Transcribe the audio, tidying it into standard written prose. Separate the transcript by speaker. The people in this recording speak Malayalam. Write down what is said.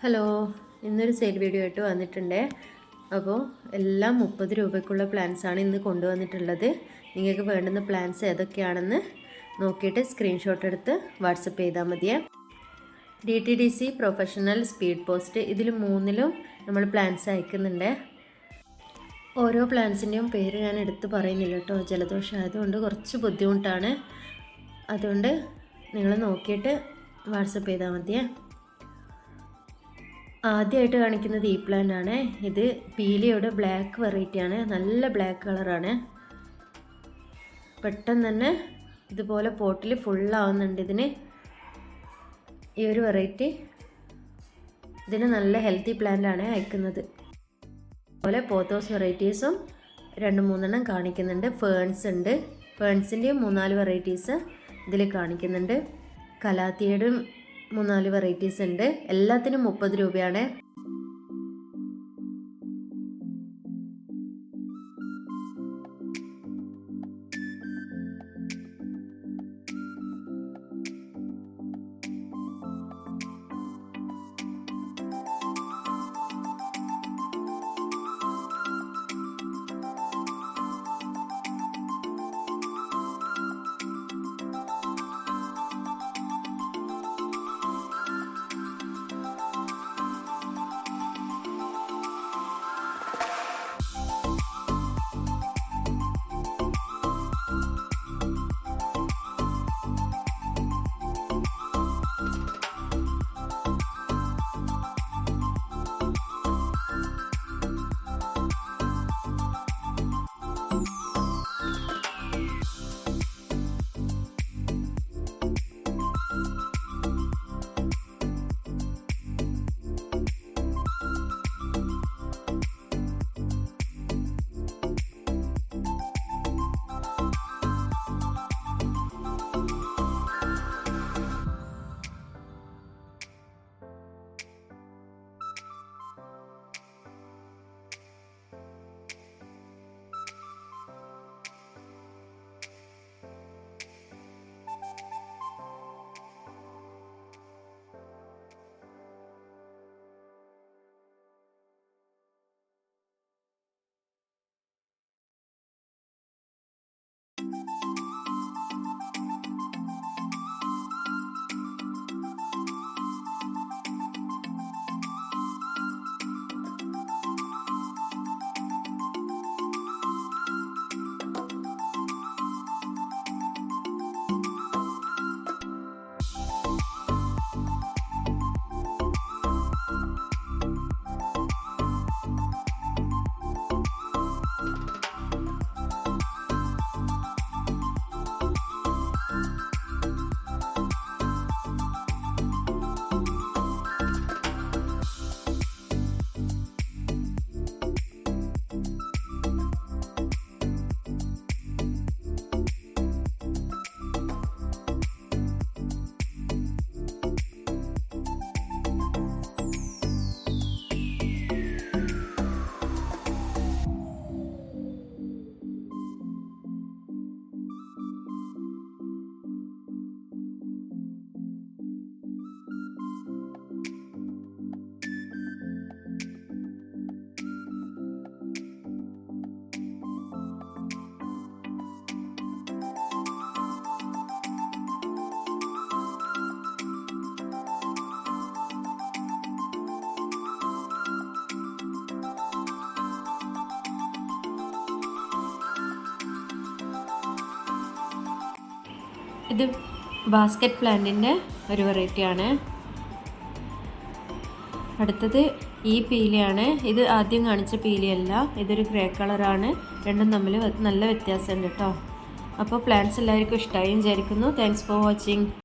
Speaker 1: ഹലോ, ഇന്നൊരു സെയിൽ വീഡിയോ ആയിട്ട് വന്നിട്ടുണ്ട്. അപ്പോൾ എല്ലാം 30 രൂപയ്ക്കുള്ള പ്ലാൻസാണ് ഇന്ന് കൊണ്ടുവന്നിട്ടുള്ളത്. നിങ്ങൾക്ക് വേണ്ടുന്ന പ്ലാൻസ് ഏതൊക്കെയാണെന്ന് നോക്കിയിട്ട് സ്ക്രീൻഷോട്ട് എടുത്ത് വാട്സപ്പ് ചെയ്താൽ മതിയേ. DTDC പ്രൊഫഷണൽ സ്പീഡ് പോസ്റ്റ് ഇതിൽ 3ലും നമ്മൾ പ്ലാൻസ് അയക്കുന്നുണ്ട്. ഓരോ പ്ലാൻസിൻ്റെയും പേര് ഞാൻ എടുത്ത് പറയുന്നില്ല കേട്ടോ, ജലദോഷം ആയതുകൊണ്ട് കുറച്ച് ബുദ്ധിമുട്ടാണ്. അതുകൊണ്ട് നിങ്ങൾ നോക്കിയിട്ട് വാട്സപ്പ് ചെയ്താൽ മതിയേ. ആദ്യമായിട്ട് കാണിക്കുന്നത് ഈ പ്ലാന്റ് ആണ്. ഇത് പീലിയുടെ ബ്ലാക്ക് വെറൈറ്റിയാണ്. നല്ല ബ്ലാക്ക് കളറാണ്. പെട്ടെന്ന് തന്നെ ഇതുപോലെ പോട്ടിൽ ഫുള്ളാവുന്നുണ്ട്. ഈ ഒരു വെറൈറ്റി ഇതിന് നല്ല ഹെൽത്തി പ്ലാന്റ് ആണ് അയക്കുന്നത്. അതുപോലെ പോത്തോസ് വെറൈറ്റീസും 2-3 കാണിക്കുന്നുണ്ട്. ഫേൺസ് ഉണ്ട്. ഫേൺസിൻ്റെയും 3-4 വെറൈറ്റീസ് ഇതിൽ കാണിക്കുന്നുണ്ട്. കലാത്തിയുടെയും 3-4 വെറൈറ്റീസ് ഉണ്ട്. എല്ലാത്തിനും 30 രൂപയാണ്. ഇത് ബാസ്ക്കറ്റ് പ്ലാന്റിൻ്റെ ഒരു വെറൈറ്റിയാണ്. അടുത്തത് ഈ പീലിയാണ്. ഇത് ആദ്യം കാണിച്ച പീലിയല്ല, ഇതൊരു ഗ്രേ കളറാണ്. രണ്ടും തമ്മിൽ നല്ല വ്യത്യാസമുണ്ട് കേട്ടോ. അപ്പോൾ പ്ലാന്റ്സ് എല്ലാവർക്കും ഇഷ്ടമായി വിചാരിക്കുന്നു. Thanks for watching.